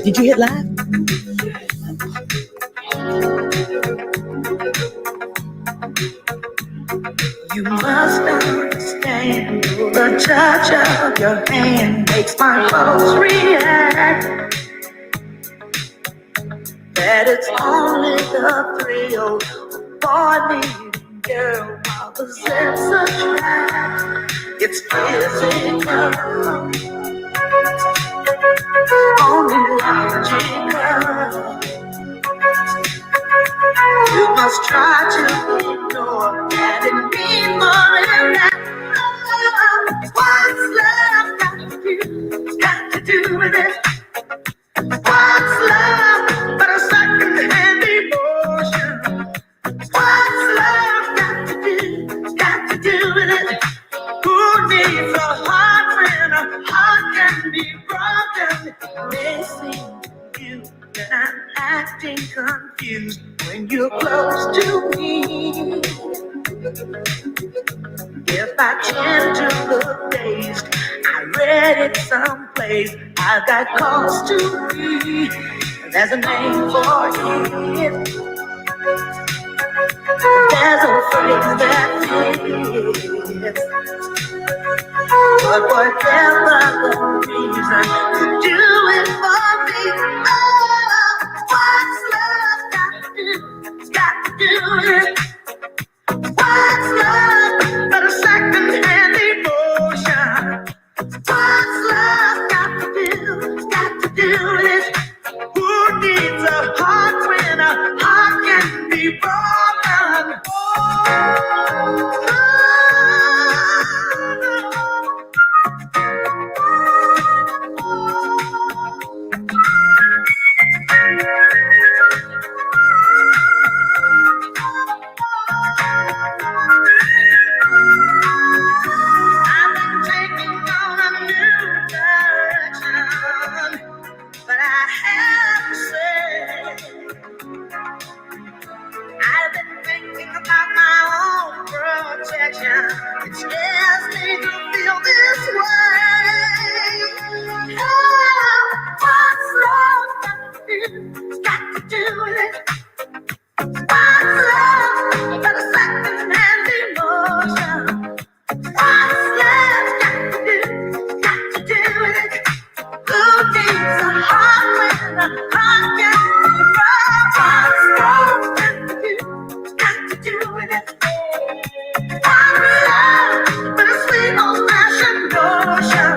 Did you hit live? You must understand the touch of your hand makes my pulse react. That it's only the thrill of boy meeting girl while the sense attract. It's physical, only logical. You must try to ignore that it means more than that. What's love got to do? Got to do with it. What's love but a second-hand emotion? What's love got to do? Got to do with it. Who needs a heart when a heart can be broken? They see you and I'm acting confused when you're close to me. If I tend to look dazed, I read it someplace. I've got cause to be. There's a name for it. There's a phrase that fits. But whatever the reason, you do it for me. Oh, what's love got to do? It's got to do it. What's love but a second-hand emotion? What's love got to do? It's got to do with it. Who needs a heart when a heart can be broken? I've been taking on a new direction, but I have to say, I've been thinking about my own protection. It scares me to feel this way. Oh, what's love got to do? It's got to do with it. What's love but a second-hand emotion? What's love got to do? Got to do with it. Who needs a heart when a heart can be broken? What's love got to do? Got to do with it. What's love but a sweet old-fashioned notion?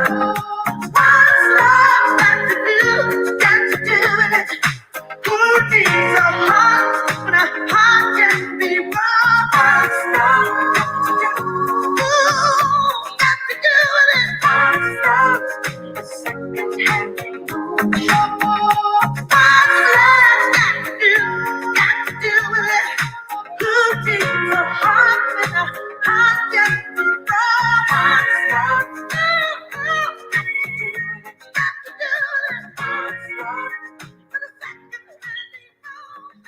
What's love got to do? Got to do with it. Who needs a heart when a heart can be broken? What's love got to do? Ooh, got to do with it. What's love? A second-hand emotion. What's love got to do? Got to do with it. Who needs a heart when a heart can be broken? What's love? Ooh, got to do with it. Got to do with it. What's love? But a second-hand emotion.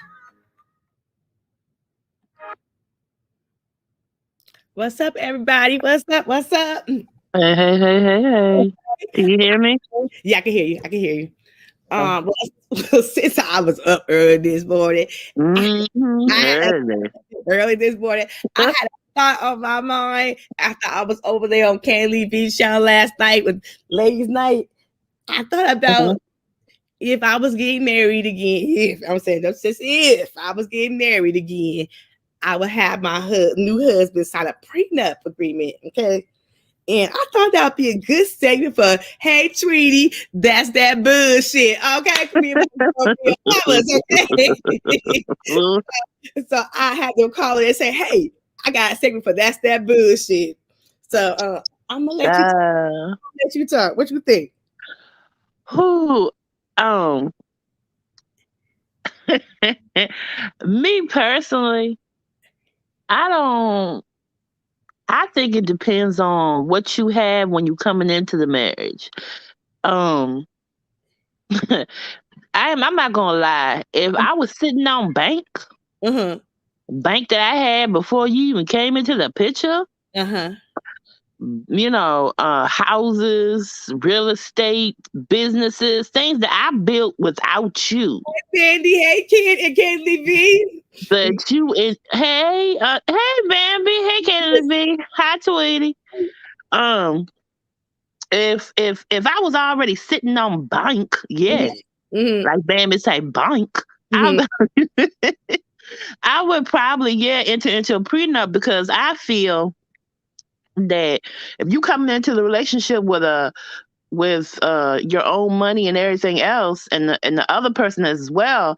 What's up, everybody? What's up? What's up? Hey. Can you hear me? Yeah, I can hear you. I can hear you. Well, since I was up early this morning, early this morning, I had a thought on my mind after I was over there on Canley Beach Show last night with ladies' night. I thought about if I was getting married again. If I was getting married again, I would have my new husband sign a prenup agreement. Okay. And I thought that would be a good segment for, hey, Tweety, that's that bullshit. Okay. For me, okay. So I had them call it and say, hey, I got a segment for that's that bullshit. So I'm going to let you talk. What you think? Me personally, I think it depends on what you have when you coming into the marriage. I'm not gonna lie. If I was sitting on bank, bank that I had before you even came into the picture. Uh-huh. Houses, real estate, businesses, things that I built without you. Sandy, hey kid, and Candy B. But hey, Bambi, hey, Kennedy B, hi, Tweety. Um, if I was already sitting on bank, yes, Mm-hmm. like Bambi say bank, Mm-hmm. I I would probably enter into a prenup because I feel that if you come into the relationship with your own money and everything else, and the other person as well,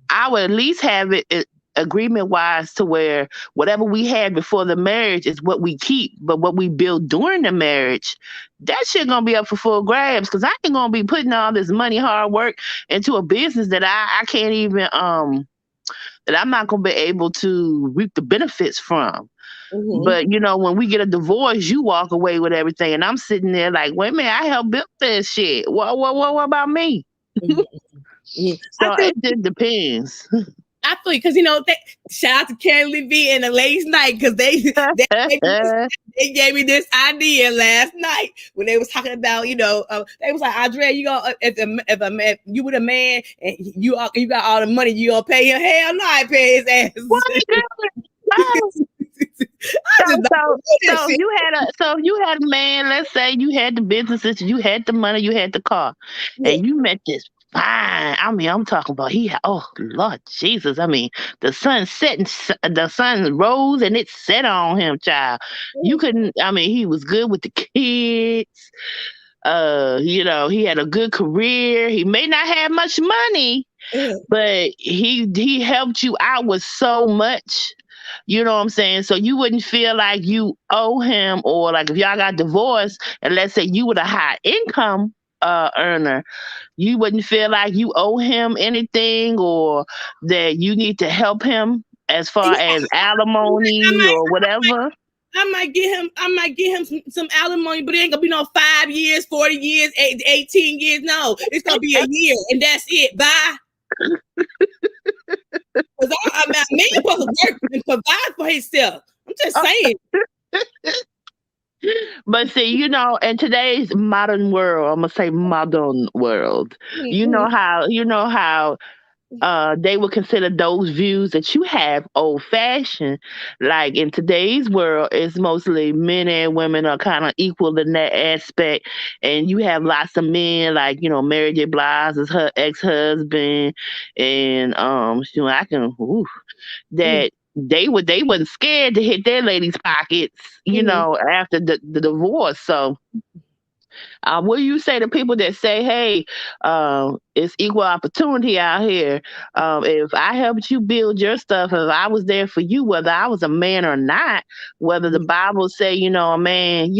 I would at least have it agreement wise to where whatever we had before the marriage is what we keep, but what we build during the marriage, that shit gonna be up for full grabs because I ain't gonna be putting all this money, hard work into a business that I can't even that I'm not gonna be able to reap the benefits from. Mm-hmm. But when we get a divorce, you walk away with everything, and I'm sitting there like, wait a minute, I helped build this shit. What about me? Mm-hmm. Mm-hmm. So it just depends. I feel because shout out to Candy B and the ladies night because they gave me this idea last night when they was talking about they was like, Andrea, you gonna if a man, you with a man and you got all the money, you gonna pay him? Hell no, I pay his ass. What, girl? Oh. So if you had a man, let's say you had the businesses, you had the money, you had the car, Yeah. and you met this fine. I mean, I'm talking about oh Lord Jesus. I mean, the sun set and the sun rose and it set on him, child. You couldn't. I mean, he was good with the kids. He had a good career. He may not have much money, but he helped you out with so much. You know what I'm saying? So you wouldn't feel like you owe him, or like if y'all got divorced and let's say you were a high income earner, you wouldn't feel like you owe him anything or that you need to help him as far as alimony or whatever. I might get him some alimony, but it ain't gonna be no 5 years, 40 years, 18 years. No, it's gonna be a year, and that's it. Bye. Because man supposed to work and provide for himself. I'm just saying. But see, in today's modern world, I'm gonna say modern world, you know how they would consider those views that you have old fashioned. Like in today's world, it's mostly men and women are kind of equal in that aspect. And you have lots of men like, Mary J. Blige is her ex husband. And I can, that they wasn't scared to hit their ladies' pockets, after the divorce. So what do you say to people that say, hey, it's equal opportunity out here? If I helped you build your stuff, if I was there for you, whether I was a man or not, whether the Bible say, a man,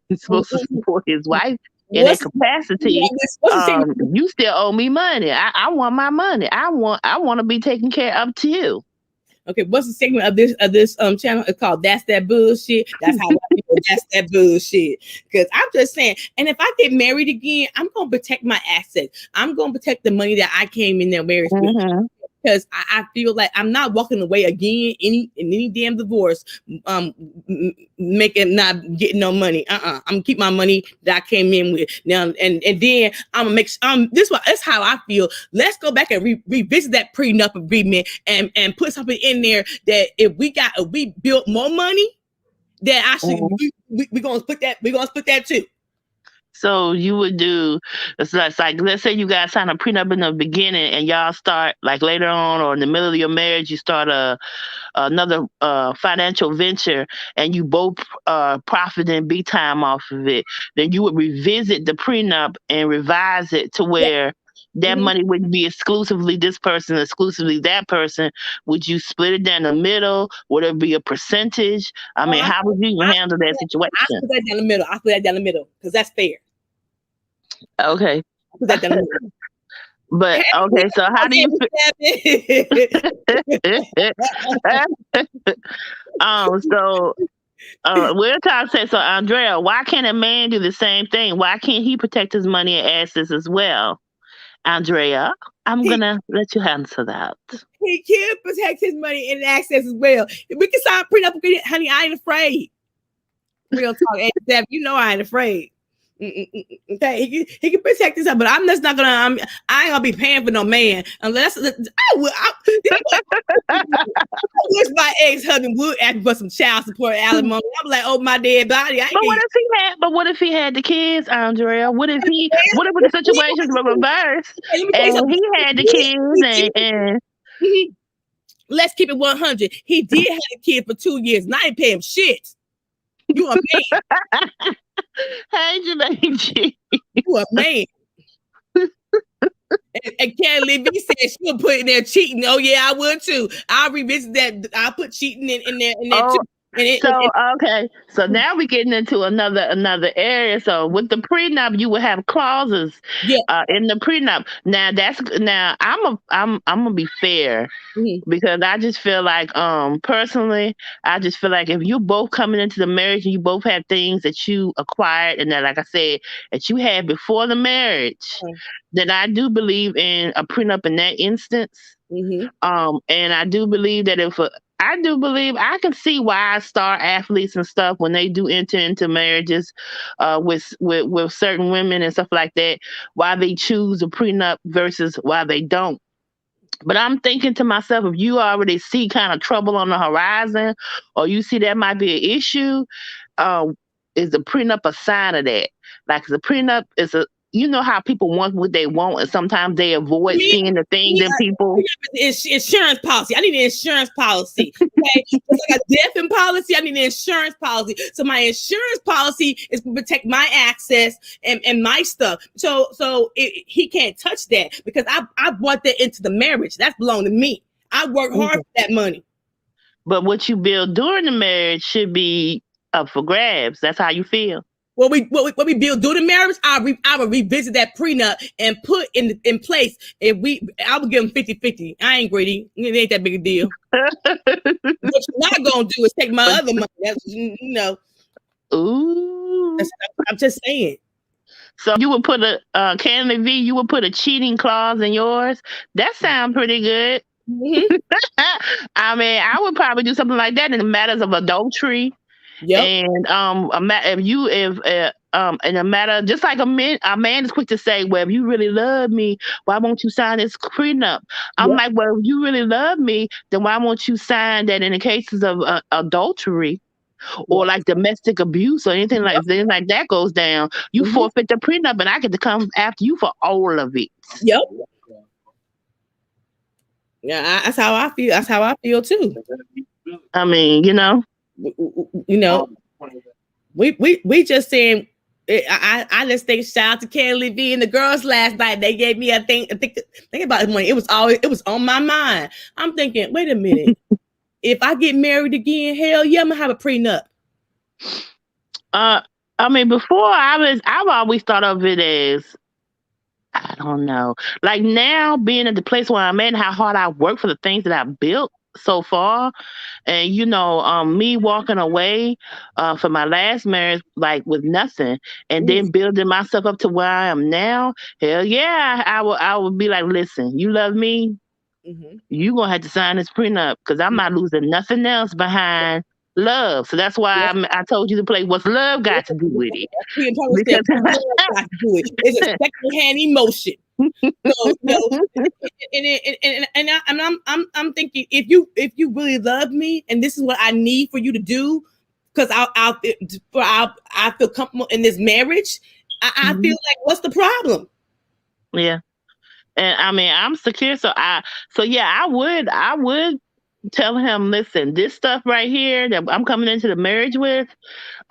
is supposed to support his wife in that capacity, you still owe me money. I want my money. I want to be taken care of too. Okay, what's the segment of this channel? It's called "That's That Bullshit." That's how I feel. That's that bullshit. Because I'm just saying, and if I get married again, I'm gonna protect my assets. I'm gonna protect the money that I came in that marriage with. Because I feel like I'm not walking away again in any damn divorce, making not getting no money. I'm gonna keep my money that I came in with now, and then I'm gonna make that's how I feel. Let's go back and revisit that prenup agreement and put something in there that if we built more money, that actually we're gonna split that too. So you would do, it's like let's say you guys sign a prenup in the beginning and y'all start like later on or in the middle of your marriage, you start another financial venture and you both profit and big time off of it. Then you would revisit the prenup and revise it to where that money wouldn't be exclusively this person, exclusively that person. Would you split it down the middle? Would it be a percentage? I mean, how would you handle that situation? I put that down the middle. I put that down the middle because that's fair. Okay. I put that down the middle. But okay, so how do you so we're talking say so Andrea, why can't a man do the same thing? Why can't he protect his money and assets as well? Andrea, I'm He gonna let you answer that. he can protect his money and access as well. If we can sign prenup, honey, I ain't afraid. Real talk, Deb, you know I ain't afraid. Okay, he can protect himself, but I'm just not gonna. I ain't gonna be paying for no man unless I wish my ex-husband would ask for some child support alimony. I'm like, oh my dead body. I ain't But what if he had? But what if he had the kids, Andrea? What if he? What if the situations were reversed Hey, let me tell you and something. he had the kids and Mhm. Let's keep it 100. He did have a kid for 2 years, and I ain't pay him shit. You a man. hey, Jumanji. You a man. And Kelly Levy said she would put in there cheating. Oh yeah, I would too. I'll revisit that. I'll put cheating in there Oh, too. And so okay. So now we're getting into another area. So with the prenup, you would have clauses yeah. in the prenup. Now I'm gonna be fair Mhm. because I just feel like personally, I just feel like if you're both coming into the marriage and you both have things that you acquired and that, like I said, that you had before the marriage, Mhm. then I do believe in a prenup in that instance. Mhm. And I do believe that I do believe I can see why star athletes and stuff when they do enter into marriages with certain women and stuff like that, why they choose a prenup versus why they don't. But I'm thinking to myself, if you already see kind of trouble on the horizon, or you see that might be an issue, uh, is the prenup a sign of that? Like the prenup is a, you know how people want what they want, and sometimes they avoid Me, seeing the things in people. insurance policy. I need an insurance policy. Okay, just like a death in policy, I need an insurance policy. So my insurance policy is to protect my access and my stuff. So he can't touch that because I brought that into the marriage. That's belong to me. I work hard for that money. But what you build during the marriage should be up for grabs. That's how you feel. What we build during the marriage, I will revisit that prenup and put in place. I would give them 50-50. I ain't greedy. It ain't that big a deal. What you're not gonna do is take my other money. That's, Ooh. I'm just saying. So you would put Canada V, you would put a cheating clause in yours. That sounds pretty good. Mm-hmm. I mean, I would probably do something like that in the matters of adultery. Yep. And in a matter, just like a man is quick to say, well, if you really love me, why won't you sign this prenup? I'm Yep. like, well, if you really love me, then why won't you sign that in the cases of adultery or like domestic abuse or anything like that goes down, you forfeit the prenup, and I get to come after you for all of it. Yep. Yeah, that's how I feel. That's how I feel too. I mean, you know, we just saying. I just think shout out to Kelly V and the girls last night. They gave me think about it money. It was on my mind. I'm thinking, wait a minute. If I get married again, hell yeah, I'm gonna have a prenup. I mean, before I've always thought of it as, I don't know, like now being at the place where I'm at, how hard I work for the things that I've built so far, and me walking away from my last marriage like with nothing, and then building myself up to where I am now. Hell yeah, I would be like, listen, you love me, you gonna have to sign this prenup because I'm not losing nothing else behind love. So that's why I told you to play What's Love Got to Do with It. Because it's a secondhand emotion. So, I'm thinking if you really love me and this is what I need for you to do, because I feel comfortable in this marriage. I feel like, what's the problem? Yeah. And I mean, I'm secure, I would tell him, listen, this stuff right here that I'm coming into the marriage with,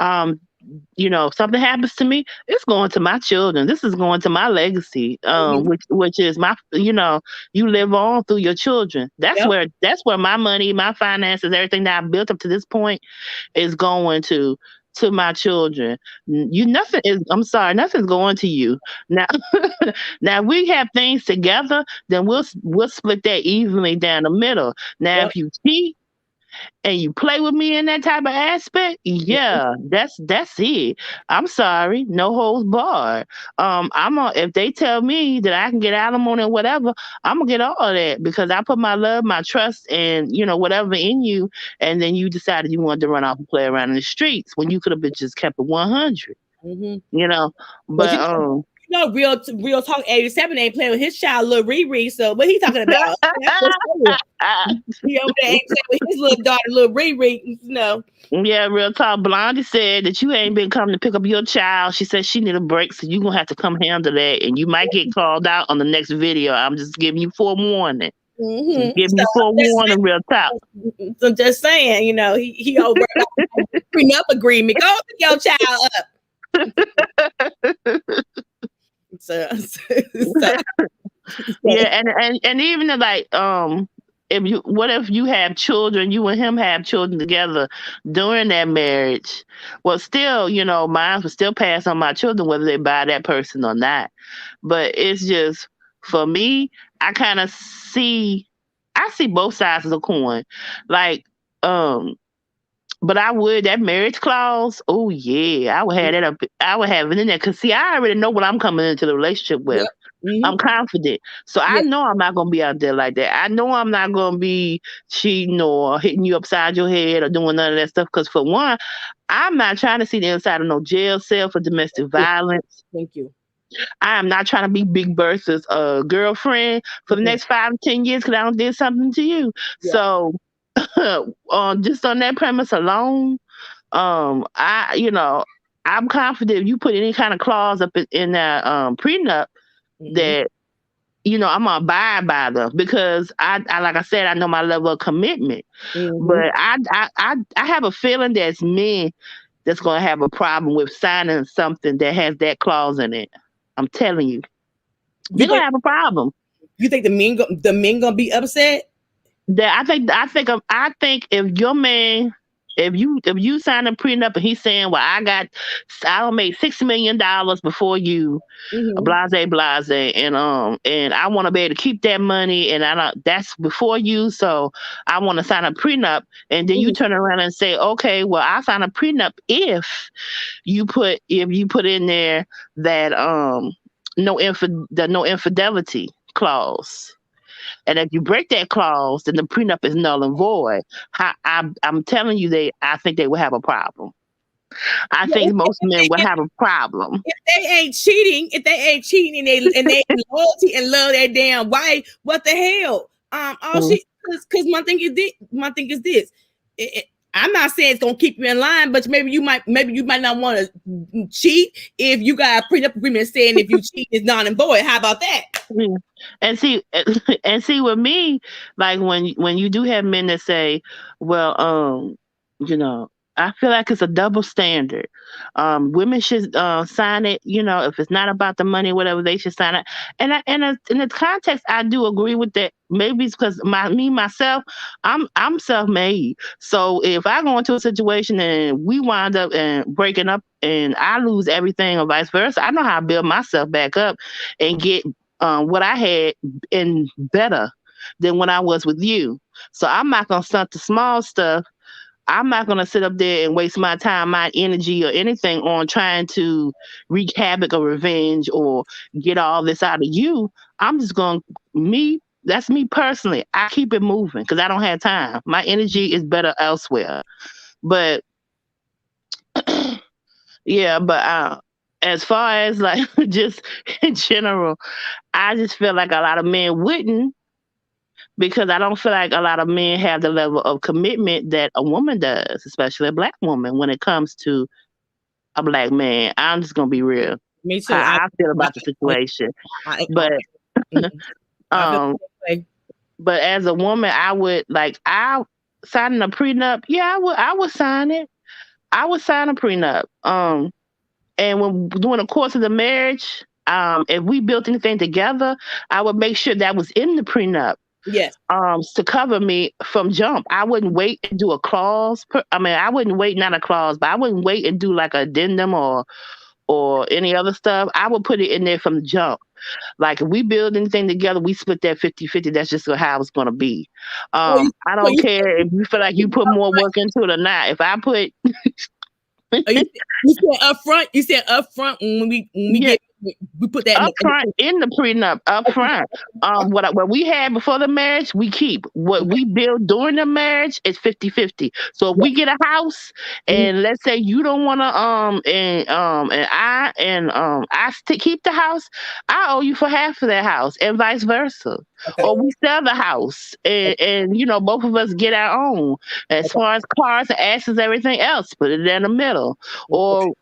if something happens to me, it's going to my children. This is going to my legacy, which is my, you live on through your children. That's where my money, my finances, everything that I've built up to this point is going to my children. Nothing's going to you. Now, now we have things together, then we'll split that evenly down the middle. Now, if you cheat, and you play with me in that type of aspect, yeah, that's it. I'm sorry, no holds barred. If they tell me that I can get alimony or whatever, I'm gonna get all of that because I put my love, my trust, and whatever in you, and then you decided you wanted to run off and play around in the streets when you could have been just kept it 100. Mm-hmm. You know, But but real talk. 87 ain't playing with his child, little Riri. So what he talking about? He over there ain't playing with his little daughter, little Riri. Yeah, real talk. Blondie said that you ain't been coming to pick up your child. She said she need a break, so you gonna have to come handle that, and you might get called out on the next video. I'm just giving you forewarning. Mm-hmm. Giving you forewarning, real talk. I'm just saying, he over prenup agreement. Go pick your child up. so Yeah, and even like if you have children, you and him have children together during that marriage, well, still, mine would still pass on my children whether they buy that person or not. But it's just for me, I kind of see both sides of the coin, like but that marriage clause. Oh yeah, I would have that up. I would have it in there because see, I already know what I'm coming into the relationship with. Yep. Mm-hmm. I'm confident. So I know I'm not going to be out there like that. I know I'm not going to be cheating or hitting you upside your head or doing none of that stuff. Because for one, I'm not trying to see the inside of no jail cell for domestic violence. Thank you. I am not trying to be Big Bertha's girlfriend for the next 5 to 10 years because I don't did something to you. Yeah. So just on that premise alone, I'm confident if you put any kind of clause up in that prenup, that I'm gonna abide by them because I like I said, I know my level of commitment. But I have a feeling that's men that's gonna have a problem with signing something that has that clause in it. I'm telling you, they're gonna have a problem. You think the men gonna be upset? That I think if your man, if you sign a prenup and he's saying, well, I don't make $6 million before you, blase, and I want to be able to keep that money, and that's before you, so I want to sign a prenup, and then you turn around and say, okay, well, I sign a prenup if you put in there that no infidelity clause. And if you break that clause, then the prenup is null and void. I'm telling you, I think they will have a problem. I think most men will have a problem. If they ain't cheating and they loyalty and love their damn wife, what the hell? Because my thing is this. I'm not saying it's gonna keep you in line, but maybe you might not want to cheat if you got a prenup agreement saying if you cheat it's non and void. How about that? Yeah. And see with me, like when you do have men that say, well, I feel like it's a double standard. Women should sign it. If it's not about the money, whatever, they should sign it. And in the context, I do agree with that. Maybe it's because myself, I'm self-made. So if I go into a situation and we wind up and breaking up and I lose everything or vice versa, I know how to build myself back up and get what I had and better than when I was with you. So I'm not gonna stunt the small stuff. I'm not going to sit up there and waste my time, my energy, or anything on trying to wreak havoc or revenge or get all this out of you. I'm just going that's me personally. I keep it moving because I don't have time. My energy is better elsewhere. But yeah, but as far as like just in general, I just feel like a lot of men wouldn't, because I don't feel like a lot of men have the level of commitment that a woman does, especially a Black woman, when it comes to a Black man. I'm just gonna be real. Me too. How I feel about the situation. But but as a woman, I signing a prenup. Yeah, I would sign it. I would sign a prenup. And when during the course of the marriage, if we built anything together, I would make sure that was in the prenup. Yes. To cover me from jump. I wouldn't wait and do a clause. I wouldn't wait, not a clause, but I wouldn't wait and do like an addendum or or any other stuff, I would put it in there from the jump. Like if we build anything together, we split that 50-50. That's just how it's gonna be. Oh, I so don't you, care if you feel like you put more work into it or not. If I put oh, you said up front. You said up front when we yeah, get we put that in up front in the prenup, up front. What we had before the marriage, we keep. What we build during the marriage is 50-50. So if we get a house and let's say you don't wanna keep the house, I owe you for half of that house and vice versa. Okay. Or we sell the house and both of us get our own. As far as cars and assets, everything else, put it in the middle. Or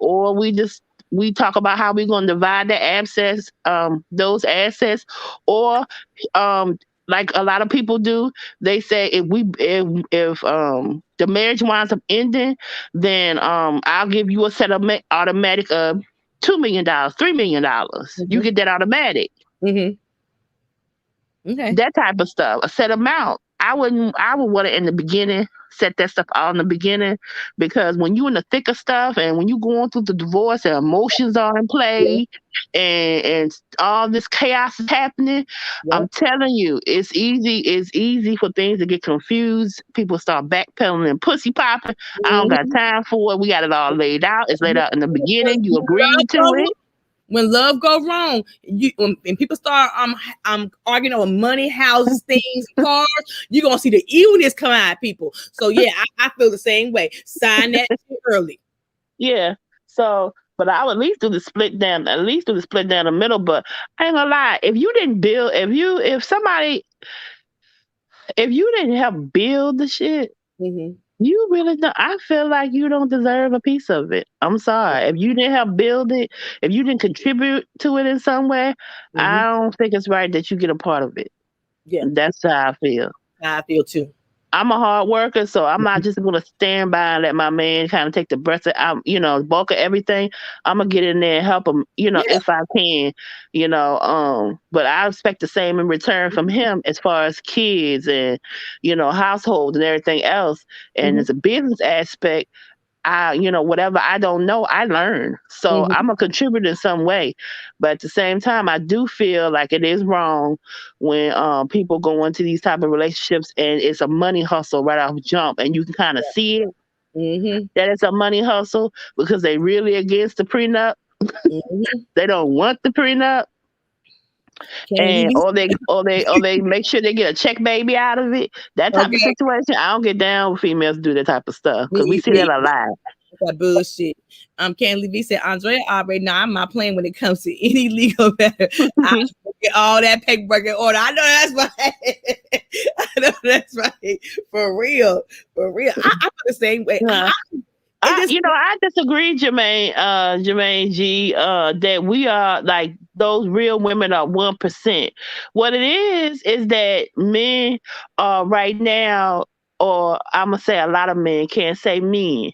we talk about how we're going to divide the assets, those assets, or like a lot of people do, they say if the marriage winds up ending, then I'll give you a automatic $2 million, $3 million. You get that automatic. Mm-hmm. Okay. That type of stuff, a set amount. I would want it in the beginning, set that stuff out in the beginning, because when you in the thick of stuff and when you going through the divorce and emotions are in play and all this chaos is happening, I'm telling you, it's easy for things to get confused. People start backpedaling and pussy popping. I don't got time for it. We got it all laid out. It's laid out in the beginning. You agreed to it. When love go wrong, when people start arguing over money, houses, things, cars, you're gonna see the evilness come out of people. So yeah, I feel the same way. Sign that early. Yeah. So, but I would at least do the split down the middle. But I ain't gonna lie, if you didn't build, if you didn't help build the shit, you really don't. I feel like you don't deserve a piece of it. I'm sorry. If you didn't help build it, if you didn't contribute to it in some way, I don't think it's right that you get a part of it. Yeah. That's how I feel. I feel too. I'm a hard worker, so I'm not just gonna stand by and let my man kind of take the breath out, bulk of everything. I'm gonna get in there and help him, if I can, but I expect the same in return from him as far as kids and, household and everything else. And as a business aspect, whatever I don't know, I learn. So I'm a contributor in some way. But at the same time, I do feel like it is wrong when people go into these type of relationships and it's a money hustle right off jump, and you can kind of see it that it's a money hustle because they really against the prenup. They don't want the prenup. And or they make sure they get a check baby out of it. That type of situation, I don't get down with females do that type of stuff because we see that a lot. That bullshit. Can't leave. He said, Andrea already know I'm not playing when it comes to any legal matter. I get all that paperwork in order. I know that's right. I know that's right. For real. I feel the same way. I disagree, Jermaine G, that we are like those real women are 1%. What it is that men are right now, or I'm gonna say a lot of men, can't say men.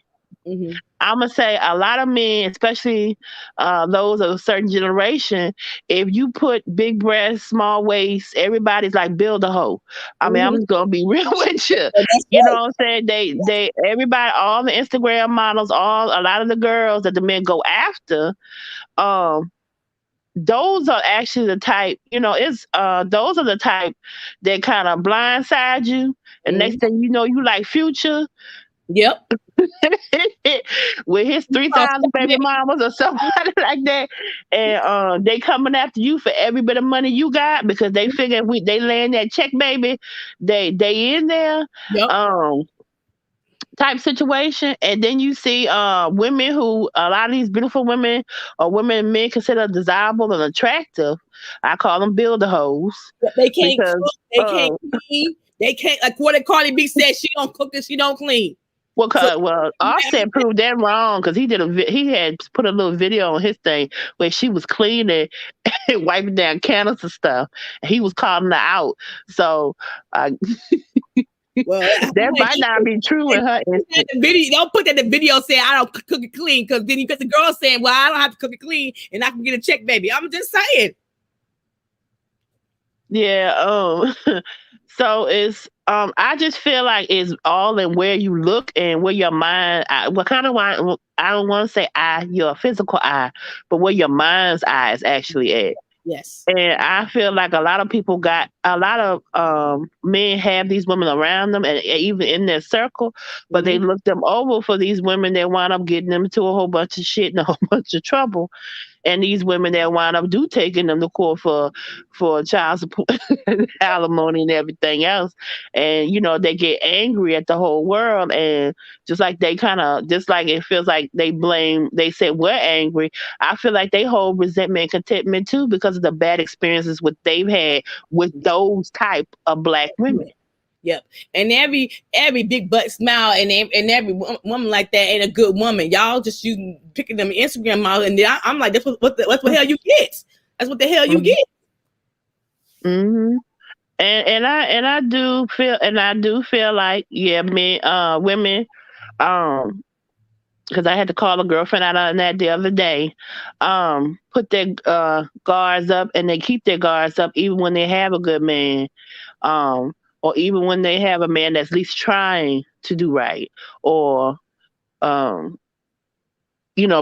I'm gonna say a lot of men, especially those of a certain generation, if you put big breasts, small waists, everybody's like build a hoe. I mean, I'm just gonna be real with you. You know what I'm saying? Everybody, all the Instagram models, a lot of the girls that the men go after, those are actually the type, those are the type that kind of blindside you, and next thing you know, you like Future. Yep. With his 3,000 baby mamas or something like that, and they coming after you for every bit of money you got because they figure they land that check, baby, they in there. Yep. Type situation. And then you see women who, a lot of these beautiful women or women men consider desirable and attractive. I call them builder hoes. They can't cook, they can't clean. They can't, like what Cardi B said, she don't cook and she don't clean. Offset proved that wrong because he had put a little video on his thing where she was cleaning and wiping down candles and stuff. And he was calling her out. So that might not be true in her instance. Don't put that in the video saying I don't cook it clean, because then you get the girl saying, well, I don't have to cook it clean and I can get a check, baby. I'm just saying. Yeah. So it's I just feel like it's all in where you look and where your mind. What kind of why I don't want to say eye, your physical eye, but where your mind's eye is actually at. Yes. And I feel like a lot of people got a lot of men have these women around them and even in their circle, but they Mhm. look them over for these women that wind up getting them into a whole bunch of shit and a whole bunch of trouble. And these women that wind up do taking them to court for child support, alimony, and everything else. And they get angry at the whole world, and just like they kind of, just like it feels like they blame. They say we're angry. I feel like they hold resentment and contentment too because of the bad experiences what they've had with those type of black women. Yep. And every big butt smile and every woman like that ain't a good woman. Y'all just using picking them Instagram model, and I'm like, that's what the hell you get. That's what the hell you get. Mm-hmm. And I do feel like, yeah, men, women, because I had to call a girlfriend out on that the other day, put their guards up, and they keep their guards up even when they have a good man, um, or even when they have a man that's at least trying to do right, or um,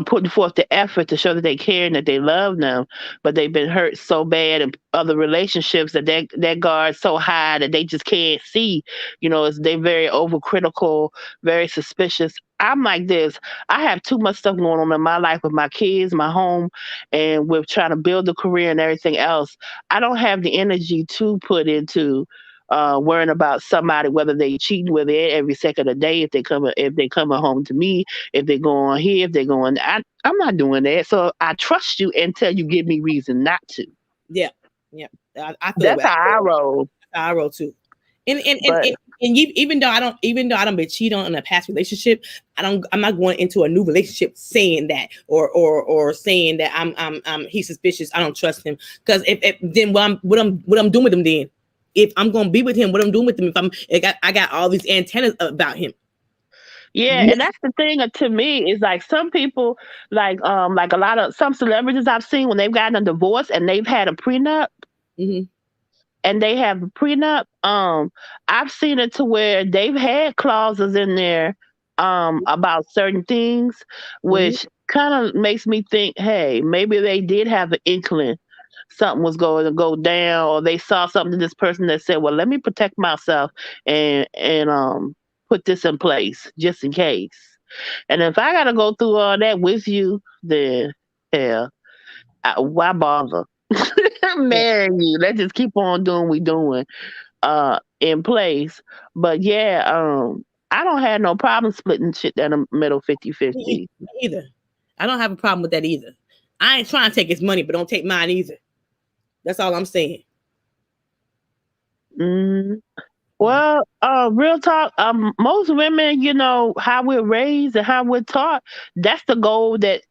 putting forth the effort to show that they care and that they love them, but they've been hurt so bad in other relationships that that guard's so high that they just can't see. They're very overcritical, very suspicious. I'm like this. I have too much stuff going on in my life with my kids, my home, and with trying to build a career and everything else. I don't have the energy to put into worrying about somebody whether they cheating with it every second of the day if they coming home to me, if they go on here, if they go on. I'm not doing that. So I trust you until you give me reason not to. Yeah. Yeah. I feel That's that. how I roll. I roll too. But And even though I don't been cheated on in a past relationship, I'm not going into a new relationship saying that or saying that I'm he's suspicious. I don't trust him because if then what I'm doing with him then. If I'm gonna be with him, what I'm doing with him? If I got all these antennas about him. yeah, and that's the thing to me is like some people like a lot of some celebrities I've seen when they've gotten a divorce and they've had a prenup Mm-hmm. and they have a prenup. I've seen it to where they've had clauses in there about certain things, Mm-hmm. which kind of makes me think, hey, maybe they did have an inkling something was going to go down, or they saw something in this person that said, well, let me protect myself and put this in place just in case. And if I gotta go through all that with you, then hell, why bother? I'm Yeah. marrying you. Let's just keep on doing what we doing in place. But yeah, I don't have no problem splitting shit down the middle 50-50. Me either. I don't have a problem with that either. I ain't trying to take his money, but don't take mine either. That's all I'm saying. Mm. Well, real talk. Most women, how we're raised and how we're taught. That's the goal that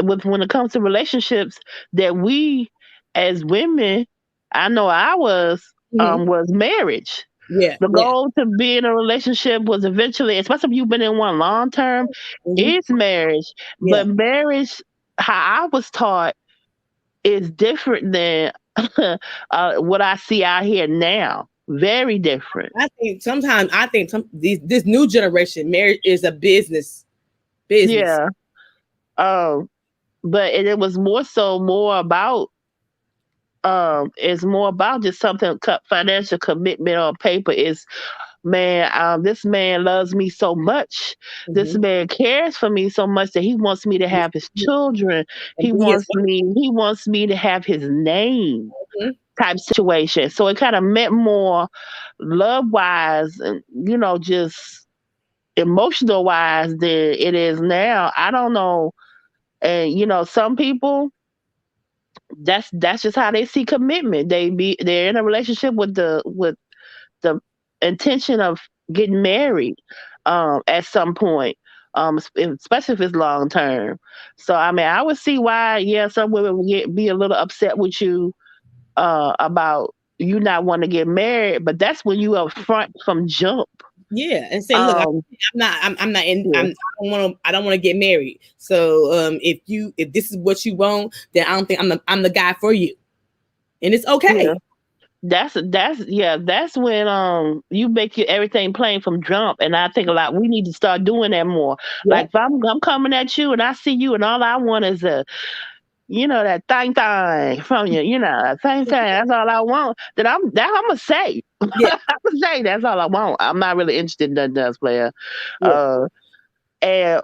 with when it comes to relationships that we as women, I know I Mm-hmm. was marriage. Yeah, The yeah, goal to be in a relationship was eventually, especially if you've been in one long term, mm-hmm. is marriage. Yeah. But marriage, how I was taught, is different than what I see out here now. Very different. I think this new generation marriage is a business. Yeah. Um, but it was more about it's more about just something financial commitment on paper is man, this man loves me so much. This Mm-hmm. man cares for me so much that he wants me to have his children. And be his He wants me to have his name wife. type situation. So it kind of meant more love wise and just emotional wise than it is now. I don't know. And some people that's just how they see commitment. They're in a relationship with the intention of getting married at some point. Especially if it's long term. So I mean, I would see why, yeah, some women would be a little upset with you about you not wanting to get married, but that's when you up front from jump. Yeah, and say, look, Um, I'm not in. yeah, I don't want to get married. So, if this is what you want, then I don't think I'm the guy for you, and it's yeah. okay. that's when you make everything plain from jump, and I think a lot we need to start doing that more. Like Yep. if I'm coming at you and I see you and all I want is a that thing from you, that thing. That's all I want. I'm gonna say. I'm Yeah. gonna say that's all I want. I'm not really interested in nothing else, player. Yeah. Uh, and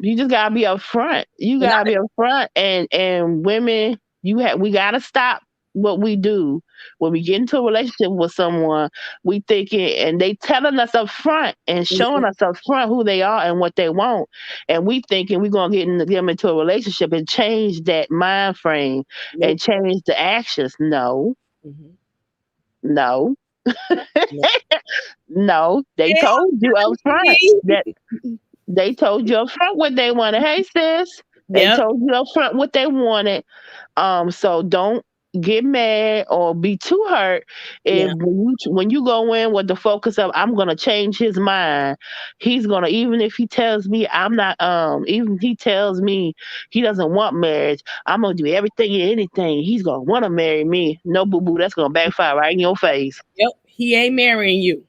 you just gotta be upfront. You And I, gotta be upfront, and women, we gotta stop what we do when we get into a relationship with someone. We thinking, and they telling us up front and showing us up front who they are and what they want, and we thinking we're gonna get them into a relationship and change that mind frame nope. and change the actions. No, Mhm. no, No. no. They Yeah, told you up front me. that they told you up front what they wanted. Hey, sis. They Yep. told you up front what they wanted. So don't get mad or be too hurt if Yeah. when you go in with the focus of I'm gonna change his mind. He's gonna even if he tells me I'm not even if he tells me he doesn't want marriage, I'm gonna do everything and anything. He's gonna wanna marry me. No boo boo, that's gonna backfire right in your face. Yep. He ain't marrying you.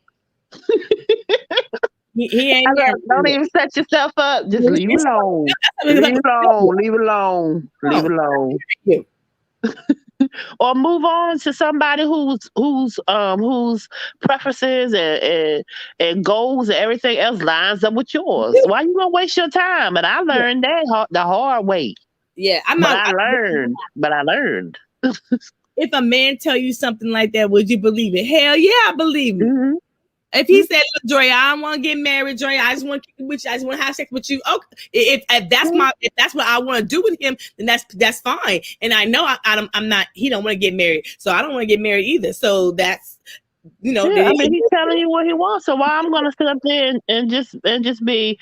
He ain't Don't marrying even set yourself up. Just you. leave it alone. It's Leave about it to alone. Leave it alone. Leave it alone. you. Or move on to somebody whose preferences and goals and everything else lines up with yours. Why you gonna waste your time? And I Yeah. learned that the hard way. Yeah. I'm But not. I learned. But I learned. If a man tell you something like that, would you believe it? Hell yeah, I believe him. Hmm. If he said, "Look, Joy, I don't want to get married, Joy. I just want to keep it with you. I just want to have sex with you." Okay, if that's what I want to do with him, then that's fine. And I know I'm not. He don't want to get married, so I don't want to get married either. So that's Yeah, I mean he's telling you what he wants. So why I'm gonna sit up there and just be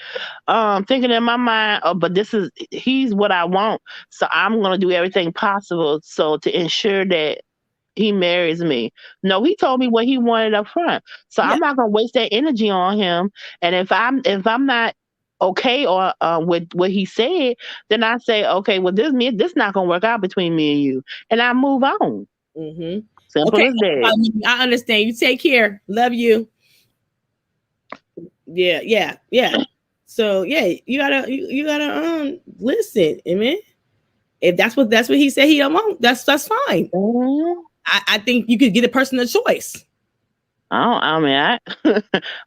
thinking in my mind, oh, but he's what I want. So I'm gonna do everything possible so to ensure that he marries me. No, he told me what he wanted up front. So yeah. I'm not gonna waste that energy on him. And if I'm not okay or with what he said, then I say, okay, well this not gonna work out between me and you. And I move on. Mm-hmm. Simple Okay, as that. I understand. You take care. Love you. Yeah, yeah, yeah. So yeah, you gotta listen, amen. If that's what he said he don't want, that's fine. Mhm. I think you could get a person a choice. I mean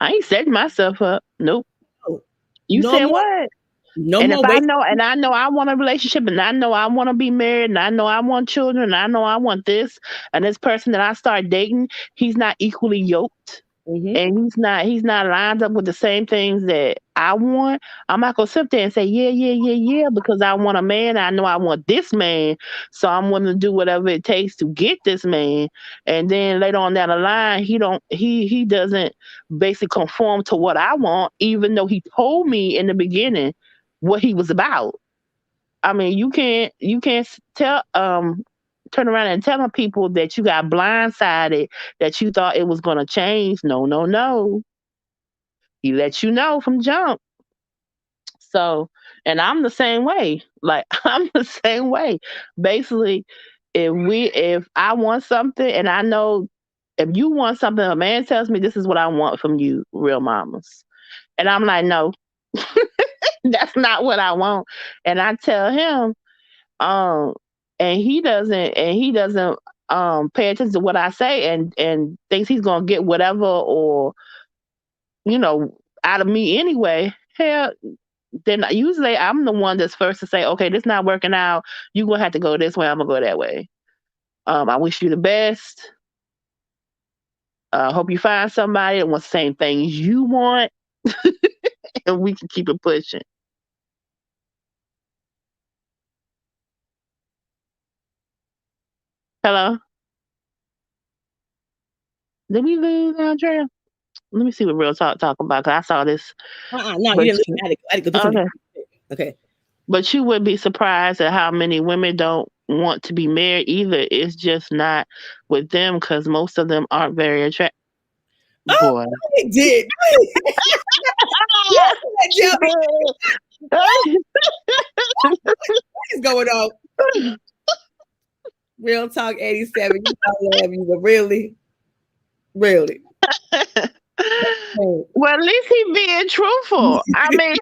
I ain't setting myself up. Nope. No, You no said more, what? no And if more I waste. know, and I know I want a relationship, and I know I want to be married, and I know I want children, and I know I want this, and this person that I start dating, he's not equally yoked, Mm-hmm. and he's not lined up with the same things that I want. I'm not gonna sit there and say yeah, yeah, yeah, yeah, because I want a man. I know I want this man, so I'm willing to do whatever it takes to get this man. And then later on down the line, he doesn't basically conform to what I want, even though he told me in the beginning what he was about. I mean, you can't tell turn around and tell people that you got blindsided, that you thought it was gonna change. No, no, no. He let you know from jump. So, and I'm the same way. Like I'm the same way. Basically, if I want something and I know if you want something, a man tells me this is what I want from you, real mamas. And I'm like, no, that's not what I want. And I tell him, um and he doesn't pay attention to what I say and thinks he's gonna get whatever or you know out of me anyway. Hell, then usually I'm the one that's first to say, okay, this not working out. You gonna have to go this way. I'm gonna go that way. I wish you the best. Hope you find somebody that wants the same things you want, and we can keep it pushing. Hello, did we lose Andrea? Let me see what real talking about. Cause I saw this, No, but you didn't. I had to go do something. okay. Okay. But you would be surprised at how many women don't want to be married either. It's just not with them because most of them aren't very attractive. Oh, Boy. it did. Tell me what is going on. Real Talk 87. You know I love you, but really, really. Well, at least he being truthful. I mean,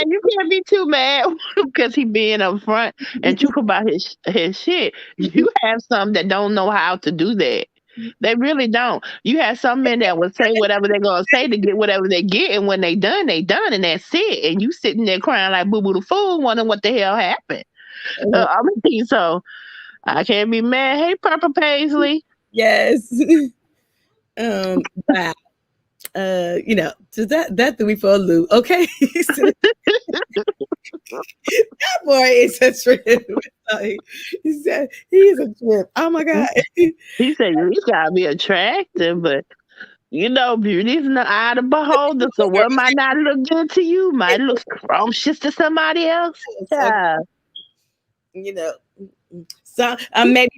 you can't be too mad because he being upfront and truthful about his shit. You have some that don't know how to do that. They really don't. You have some men that will say whatever they're gonna say to get whatever they get, and when they done, and that's it. And you sitting there crying like boo boo the fool, wondering what the hell happened. So I can't be mad. Hey, Purple Paisley. Yes. Wow. So that threw me for a loop. Okay. So that boy is a trip. Like, he said he is a trip. Oh my God. He said you gotta be attractive, but beauty's in the eye of the beholder. So what might not look good to you might look scrumptious to somebody else. Yeah. You know. So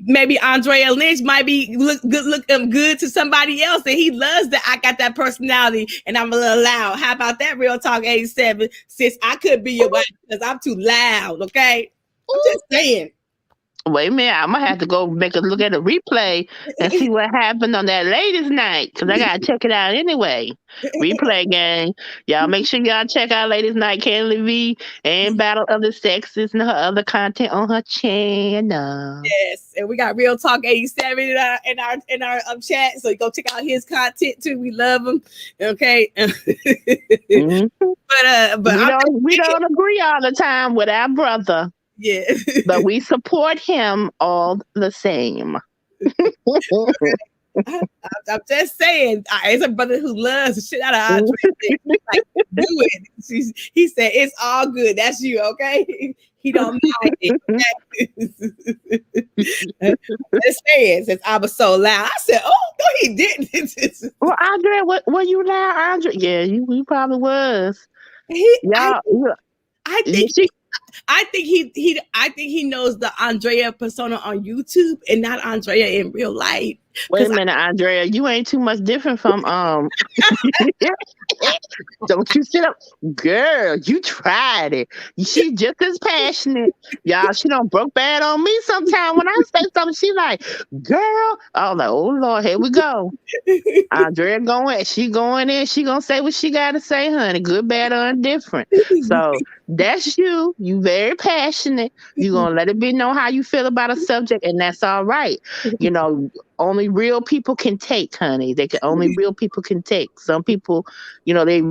maybe Andrea Lynch might be look good to somebody else, and he loves that I got that personality and I'm a little loud. How about that, Real Talk 87? Sis, I could be your wife because I'm too loud. Okay, I'm just saying. Wait a minute, I'm gonna have to go make a look at a replay and see what happened on that ladies' night because I gotta check it out anyway. Replay gang, y'all make sure y'all check out ladies' night, Kelly V and Battle of the Sexes and her other content on her channel. Yes, and we got Real Talk 87 in our chat, so you go check out his content too. We love him. Okay, Mm-hmm. but we don't agree all the time with our brother. Yeah. But we support him all the same. I'm just saying, it's a brother who loves the shit out of Andre. Like, do it. He said, it's all good. That's you, okay? He don't mind it. Just saying, since I was so loud. I said, oh, no, he didn't. Well, Andre, were you loud, Andre? Yeah, you probably was. I think he knows the Andrea persona on YouTube and not Andrea in real life. Wait a minute, Andrea, you ain't too much different from Don't you sit up, girl? You tried it. She's just as passionate, y'all. She don't broke bad on me sometime when I say something. She like, girl. I was like, oh Lord, here we go. Andrea she going in. She gonna say what she gotta say, honey. Good, bad, or indifferent. So that's you. You very passionate. You gonna let it be know how you feel about a subject, and that's all right. Only real people can take, honey. Only real people can take. Some people, they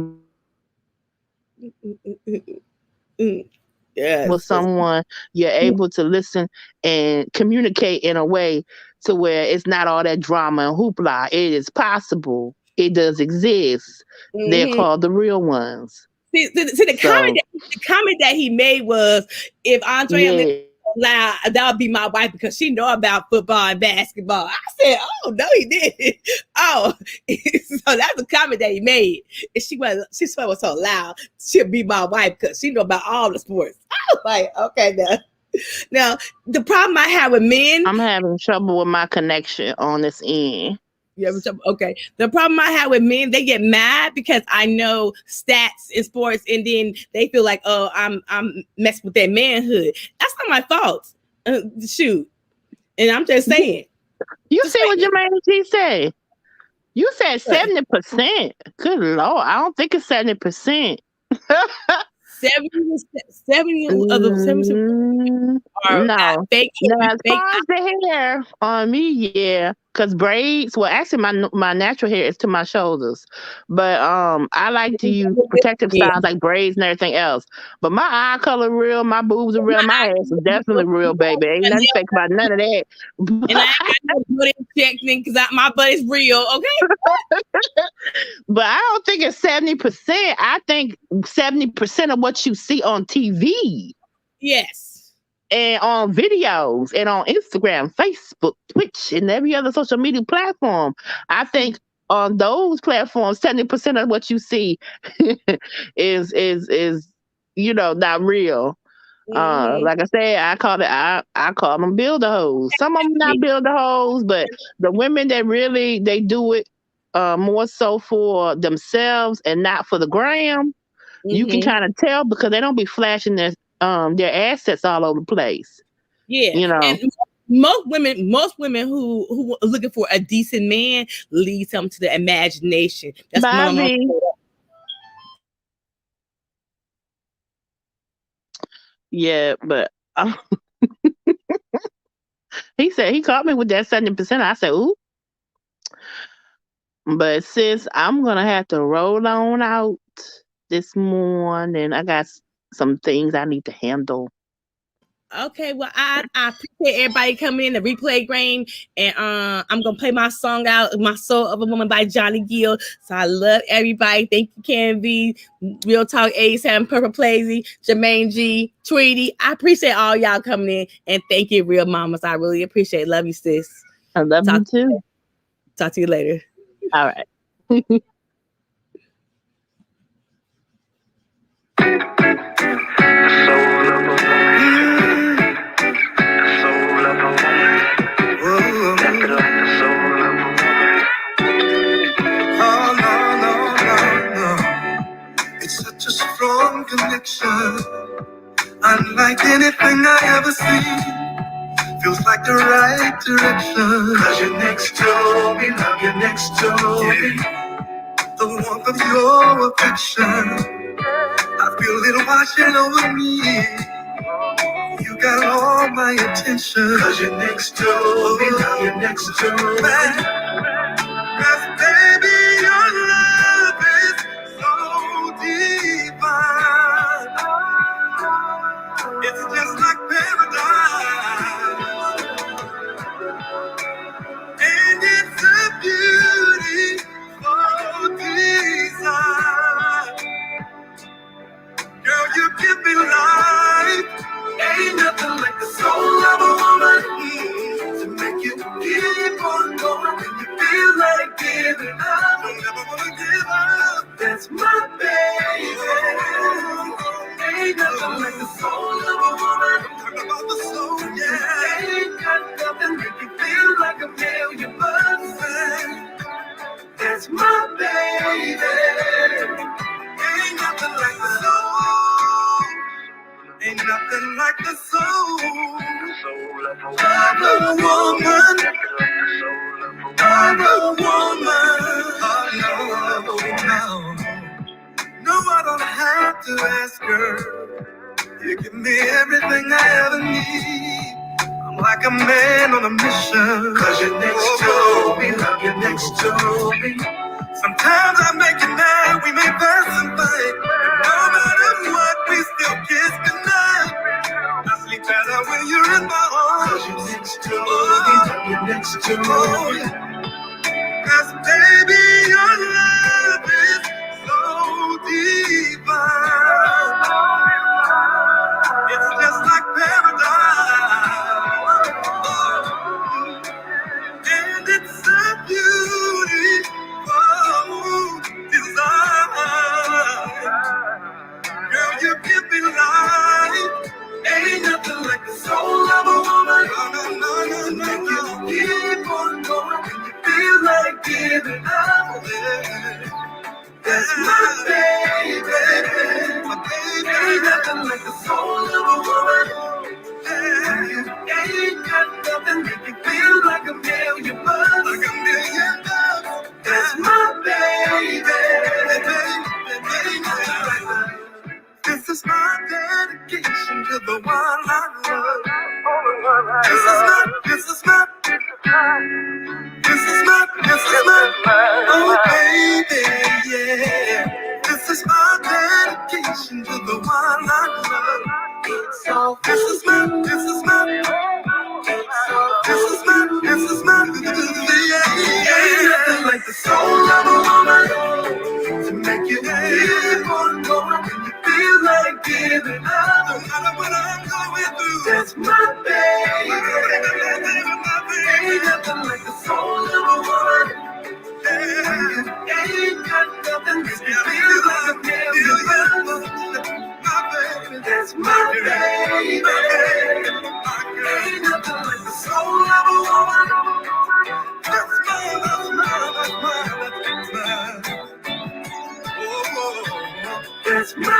yes. with someone, you're able to listen and communicate in a way to where it's not all that drama and hoopla. It is possible. It does exist. Mm-hmm. They're called the real ones. See, the comment that he made was, if Andrea loud, that would be my wife because she know about football and basketball. I said, oh no, he didn't. Oh, so that's a comment that he made. And she was so loud, she'll be my wife because she know about all the sports. I was like, okay, now the problem I have with men, I'm having trouble with my connection on this end. Okay. The problem I have with men, they get mad because I know stats in sports, and then they feel like, oh, I'm messing with their manhood. That's not my fault. Shoot. And I'm just saying. You see what Jermaine G said? You said 70%. Good Lord. I don't think it's 70%. 70 of the 70 are fake. No, as far as the hair on me, yeah. Because braids, well, actually, my natural hair is to my shoulders. But I like to use protective styles like braids and everything else. But my eye color real, my boobs are real, my ass is definitely real, baby. Ain't nothing fake about none of that. And I ain't got no butt injecting because my butt is real, okay? But I don't think it's 70%. I think 70% of what you see on TV. Yes. And on videos and on Instagram, Facebook, Twitch, and every other social media platform. I think on those platforms, 70% of what you see is not real. Mm-hmm. Like I said, I call them builder hoes. Some of them not builder hoes, but the women that really they do it more so for themselves and not for the gram. Mm-hmm. You can kind of tell because they don't be flashing their assets all over the place. Yeah, You know, and most women who are looking for a decent man leads them to the imagination. That's what my mom. Bobby. Yeah, but he said he caught me with that 70%. I said, ooh. But sis, I'm gonna have to roll on out this morning. I got some things I need to handle. Okay, well, I appreciate everybody coming in the replay game, and I'm gonna play my song out, "My Soul of a Woman" by Johnny Gill. So I love everybody. Thank you, Can V, Real Talk, A7, Purple Plazy, Jermaine G, Tweety. I appreciate all y'all coming in, and thank you, Real Mamas. I really appreciate it. Love you, sis. I love you too. Talk to you later. All right. Oh, no, no, no, no. It's such a strong connection, unlike anything I ever seen. Feels like the right direction. Cause you're next to me, love you next to me. The warmth of your affection, I feel it washing over me. You got all my attention. Cause you're next to me, love you next to me. Cause baby, your love is so divine. It's just like paradise. And it's a beautiful design. Girl, you give me life. Ain't nothing like the soul of a woman to make you keep on going when you feel like giving up. Don't never wanna give up. That's my baby. Ain't nothing like the soul of a woman. Talk about the soul, yeah. Ain't got nothing make you feel like a million bucks. That's my baby. Ain't nothing like the soul. Ain't nothing like the soul of a woman. Of a woman. Oh, no, no. No, I don't have to ask her. You give me everything I ever need. I'm like a man on a mission. Cause you're next to me, love you next to me. Sometimes I make you mad, we may pass and fight. No matter what, we still kiss goodnight. I sleep better when you're in my arms. Cause you're next to me, you're next to me. Cause baby, your love is so divine. It's just like paradise. And it's a beautiful design. Girl, you give me life. Ain't nothing like the soul of a woman. No, no, no, no, no. Keep on going when you feel like giving up. That's my baby. My baby. Ain't nothing like the soul of a woman. Ain't got nothing make you feel like a million bucks. Like a million bucks. That's my baby. This is my dedication to the one I love. This is my, oh baby, yeah. This is my dedication to the one I love. So this is my, yeah. Nothing like the soul of a woman to make you keep on going when you feel like giving up. No matter what I'm going through, that's my baby. Ain't nothing like the soul of a woman. Ain't got nothing makes me feel like a million. My baby, that's my baby. Ain't nothing like the soul of a woman. That's mine, that's mine, that's mine, that's mine. Oh, that's mine. No,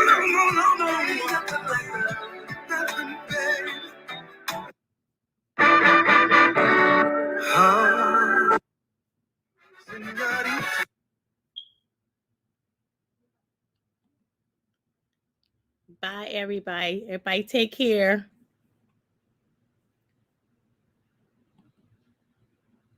no, no, no, no. Nothing like that. Nothing. Bye, everybody. Everybody take care.